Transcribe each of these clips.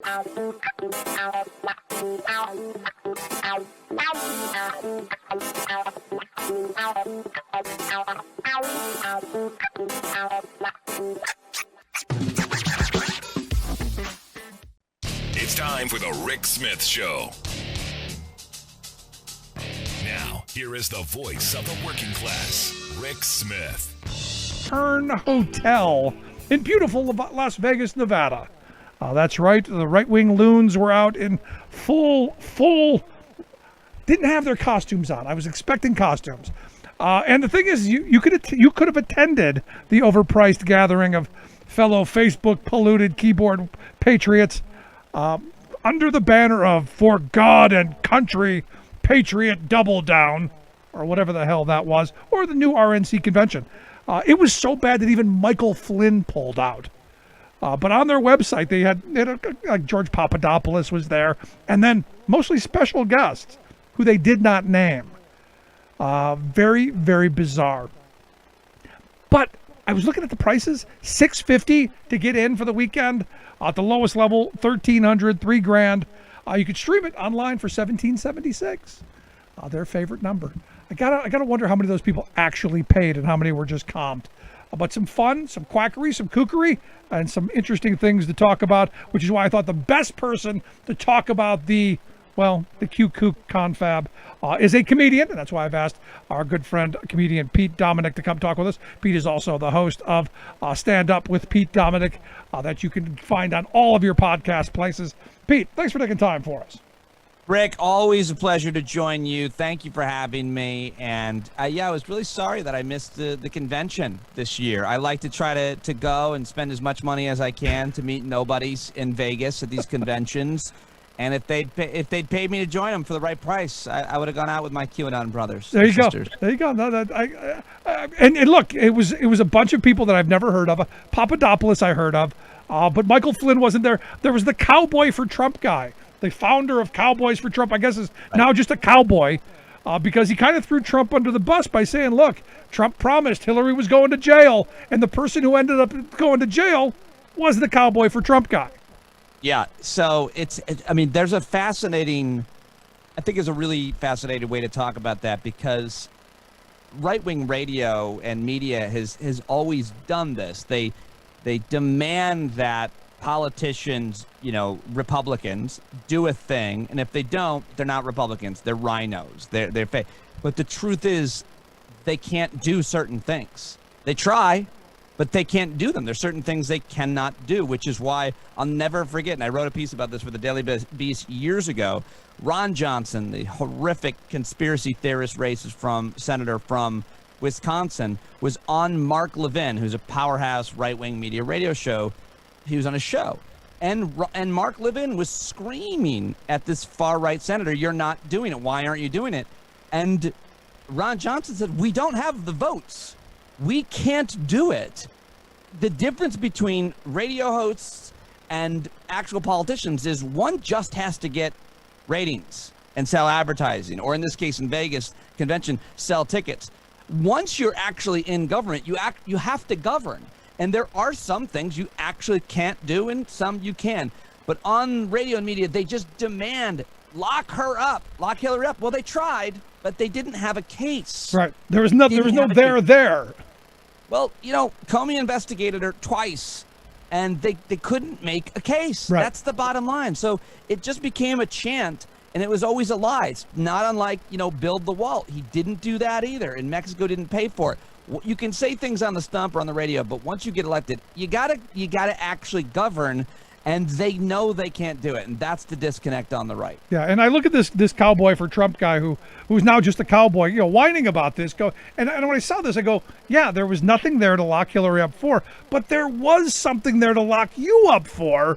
It's time for the Rick Smith Show. Now, here is the voice of the working class, Rick Smith. Turn Hotel in beautiful Las Vegas, Nevada. That's right. The right-wing loons were out in full, didn't have their costumes on. I was expecting costumes. And the thing is, you could have attended the overpriced gathering of fellow Facebook-polluted keyboard patriots under the banner of "For God and Country, Patriot Double Down," or whatever the hell that was, or the new RNC convention. It was so bad that even Michael Flynn pulled out. But on their website, they had George Papadopoulos was there, and then mostly special guests who they did not name. Very, very bizarre. But I was looking at the prices, $650 to get in for the weekend. At the lowest level, $1,300, $3,000. You could stream it online for $1,776. Their favorite number. I gotta wonder how many of those people actually paid and how many were just comped. But some fun, some quackery, some kookery, and some interesting things to talk about, which is why I thought the best person to talk about the Q-Kook confab is a comedian, and that's why I've asked our good friend, comedian Pete Dominick, to come talk with us. Pete is also the host of Stand Up with Pete Dominick that you can find on all of your podcast places. Pete, thanks for taking time for us. Rick, always a pleasure to join you. Thank you for having me. And I was really sorry that I missed the convention this year. I like to try to go and spend as much money as I can to meet nobodies in Vegas at these conventions. And if they'd paid me to join them for the right price, I would have gone out with my QAnon brothers. There you go. Sisters. There you go. No, and look, it was a bunch of people that I've never heard of. Papadopoulos I heard of, but Michael Flynn wasn't there. There was the Cowboy for Trump guy. The founder of Cowboys for Trump, I guess, is now just a cowboy because he kind of threw Trump under the bus by saying, look, Trump promised Hillary was going to jail, and the person who ended up going to jail was the Cowboy for Trump guy. Yeah, so there's a fascinating, I think is a really fascinating way to talk about that, because right-wing radio and media has always done this. They demand that politicians, Republicans, do a thing, and if they don't, they're not Republicans. They're rhinos. They're fake. But the truth is, they can't do certain things. They try, but they can't do them. There's certain things they cannot do, which is why I'll never forget, and I wrote a piece about this for the Daily Beast years ago. Ron Johnson, the horrific conspiracy theorist senator from Wisconsin, was on Mark Levin, who's a powerhouse right-wing media radio show. He was on a show, and Mark Levin was screaming at this far-right senator, "You're not doing it. Why aren't you doing it?" And Ron Johnson said, "We don't have the votes. We can't do it." The difference between radio hosts and actual politicians is one just has to get ratings and sell advertising, or in this case in Vegas convention, sell tickets. Once you're actually in government, you have to govern. And there are some things you actually can't do and some you can. But on radio and media, they just demand, lock her up, lock Hillary up. Well, they tried, but they didn't have a case. Right. There was no there. Well, Comey investigated her twice, and they couldn't make a case. Right. That's the bottom line. So it just became a chant, and it was always a lie. It's not unlike, build the wall. He didn't do that either, and Mexico didn't pay for it. You can say things on the stump or on the radio, but once you get elected, you gotta actually govern, and they know they can't do it, and that's the disconnect on the right. Yeah, and I look at this Cowboy for Trump guy who's now just a cowboy, whining about this. And when I saw this, I go, yeah, there was nothing there to lock Hillary up for, but there was something there to lock you up for.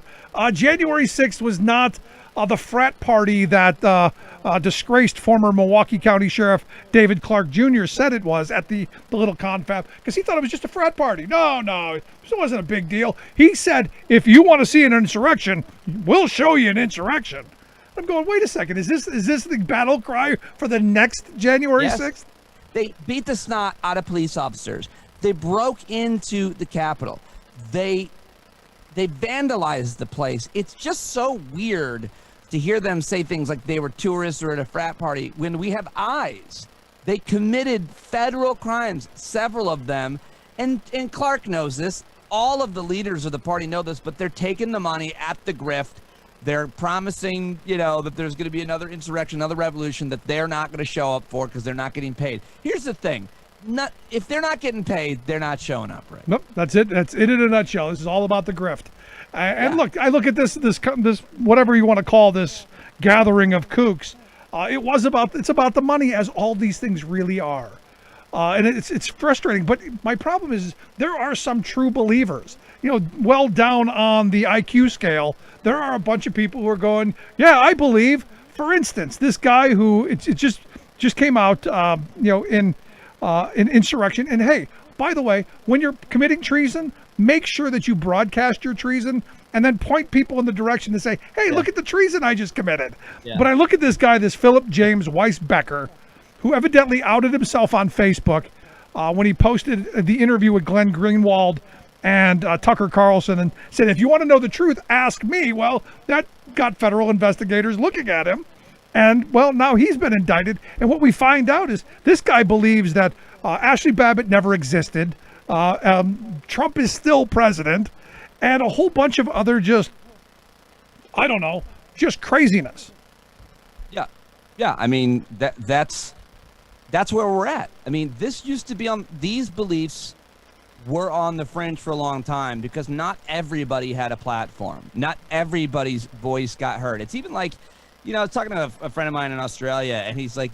January 6th was not the frat party that disgraced former Milwaukee County Sheriff David Clark Jr. said it was at the little confab, because he thought it was just a frat party. No, it wasn't a big deal. He said, if you want to see an insurrection, we'll show you an insurrection. I'm going, wait a second, is this the battle cry for the next January 6th? They beat the snot out of police officers. They broke into the Capitol. They they vandalized the place. It's just so weird to hear them say things like they were tourists or at a frat party when we have eyes. They committed federal crimes, several of them, and Clark knows this. All of the leaders of the party know this, but they're taking the money at the grift. They're promising, that there's going to be another insurrection, another revolution that they're not going to show up for because they're not getting paid. Here's the thing. If they're not getting paid, they're not showing up, right? Nope, that's it. That's it in a nutshell. This is all about the grift. And look, I look at this whatever you want to call this gathering of kooks. It's about the money, as all these things really are. And it's frustrating. But my problem is there are some true believers. Well down on the IQ scale, there are a bunch of people who are going, yeah, I believe. For instance, this guy who it just came out, in insurrection. And hey, by the way, when you're committing treason, make sure that you broadcast your treason and then point people in the direction to say, hey, look at the treason I just committed. Yeah. But I look at this guy, this Philip James Weisbecker, who evidently outed himself on Facebook when he posted the interview with Glenn Greenwald and Tucker Carlson and said, if you want to know the truth, ask me. Well, that got federal investigators looking at him. And, well, now he's been indicted. And what we find out is this guy believes that Ashley Babbitt never existed. Trump is still president. And a whole bunch of other just craziness. Yeah. Yeah. I mean, that's where we're at. I mean, this used to be these beliefs were on the fringe for a long time because not everybody had a platform. Not everybody's voice got heard. It's even like, I was talking to a friend of mine in Australia, and he's like,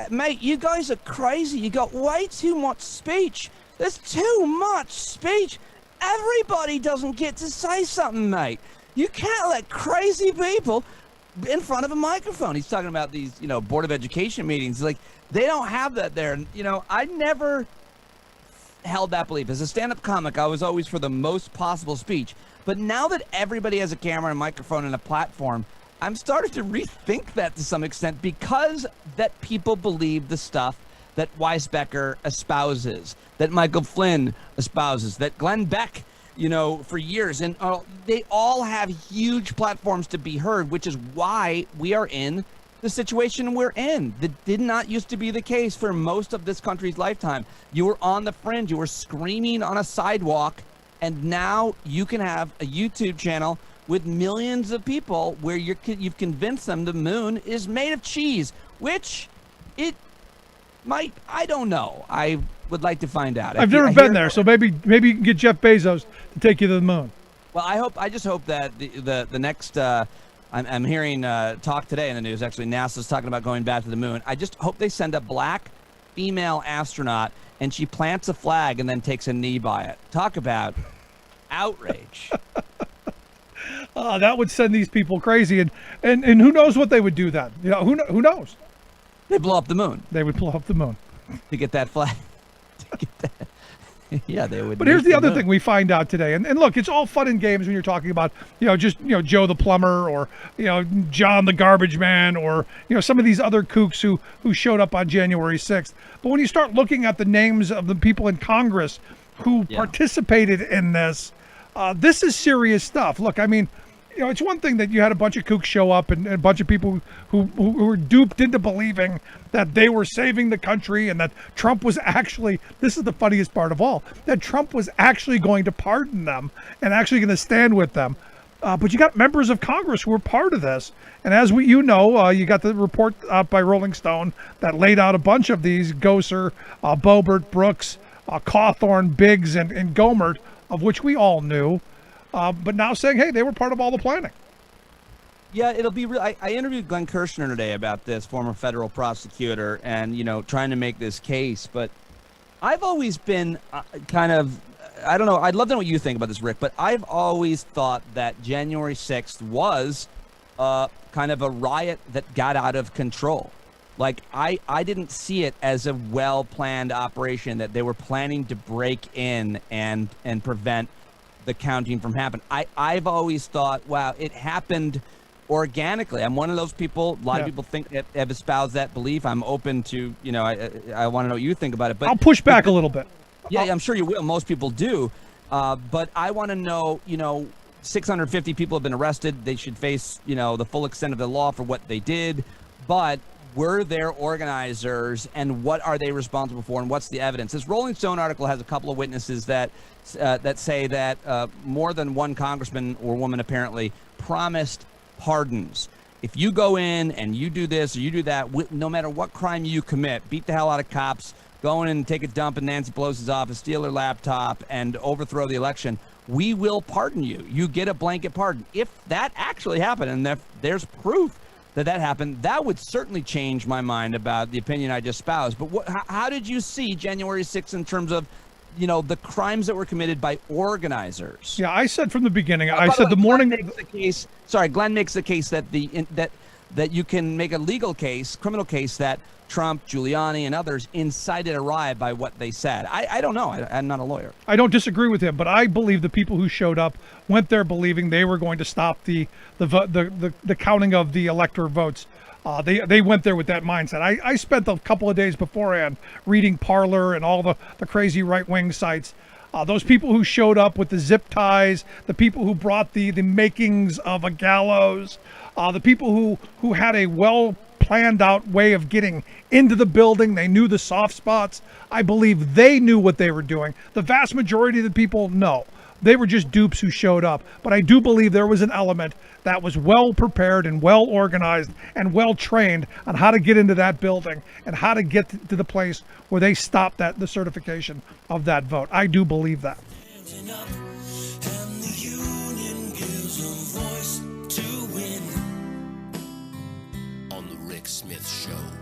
mate, you guys are crazy. You got way too much speech. There's too much speech. Everybody doesn't get to say something, mate. You can't let crazy people in front of a microphone. He's talking about these, Board of Education meetings. He's like, they don't have that there. And, I never held that belief. As a stand-up comic, I was always for the most possible speech. But now that everybody has a camera, a microphone, and a platform, I'm starting to rethink that to some extent because that people believe the stuff that Weisbecker espouses, that Michael Flynn espouses, that Glenn Beck, for years. And they all have huge platforms to be heard, which is why we are in the situation we're in. That did not used to be the case for most of this country's lifetime. You were on the fringe. You were screaming on a sidewalk. And now you can have a YouTube channel with millions of people where you've convinced them the moon is made of cheese, which it might, I don't know. I would like to find out. I've never been there, so maybe you can get Jeff Bezos to take you to the moon. Well, I just hope that the next, I'm hearing talk today in the news, actually, NASA's talking about going back to the moon. I just hope they send a black female astronaut and she plants a flag and then takes a knee by it. Talk about outrage. That would send these people crazy, and who knows what they would do then? Who knows? They blow up the moon. They would blow up the moon to get that flag. Yeah, they would. But here's the other thing we find out today, and look, it's all fun and games when you're talking about Joe the plumber or John the garbage man or some of these other kooks who showed up on January 6th. But when you start looking at the names of the people in Congress who participated in this. This is serious stuff. Look, I mean, it's one thing that you had a bunch of kooks show up and a bunch of people who were duped into believing that they were saving the country and that Trump was actually, this is the funniest part of all, that Trump was actually going to pardon them and actually going to stand with them. But you got members of Congress who were part of this. And as you got the report out by Rolling Stone that laid out a bunch of these, Gosar, Boebert, Brooks, Cawthorn, Biggs, and Gomert, of which we all knew, but now saying, hey, they were part of all the planning. Yeah, it'll be real. I interviewed Glenn Kirshner today about this, former federal prosecutor, and, trying to make this case. But I've always been kind of, I don't know, I'd love to know what you think about this, Rick, but I've always thought that January 6th was kind of a riot that got out of control. Like, I didn't see it as a well-planned operation that they were planning to break in and prevent the counting from happening. I've always thought, wow, it happened organically. I'm one of those people. A lot of people have espoused that belief. I'm open to, I want to know what you think about it. But I'll push back a little bit. Yeah, I'm sure you will. Most people do. But I want to know, 650 people have been arrested. They should face, the full extent of the law for what they did. But were there organizers, and what are they responsible for, and what's the evidence? This Rolling Stone article has a couple of witnesses that say that more than one congressman or woman apparently promised pardons. If you go in and you do this or you do that, no matter what crime you commit, beat the hell out of cops, go in and take a dump in Nancy Pelosi's office, steal her laptop, and overthrow the election, we will pardon you. You get a blanket pardon. If that actually happened, and there's proof that happened, that would certainly change my mind about the opinion I just espoused. But how did you see January 6th in terms of, the crimes that were committed by organizers? Yeah, I said from the beginning, I said the morning. Glenn makes the case that that you can make a legal case, criminal case, that Trump, Giuliani, and others incited a riot by what they said. I don't know. I'm not a lawyer. I don't disagree with him, but I believe the people who showed up went there believing they were going to stop the counting of the elector votes. They went there with that mindset. I spent a couple of days beforehand reading Parler and all the crazy right-wing sites. Those people who showed up with the zip ties, the people who brought the makings of a gallows, the people who had a planned out way of getting into the building. They knew the soft spots. I believe they knew what they were doing. The vast majority of the people, no. They were just dupes who showed up. But I do believe there was an element that was well prepared and well organized and well trained on how to get into that building and how to get to the place where they stopped the certification of that vote. I do believe that. And the union gives a voice to win. On the Rick Smith Show.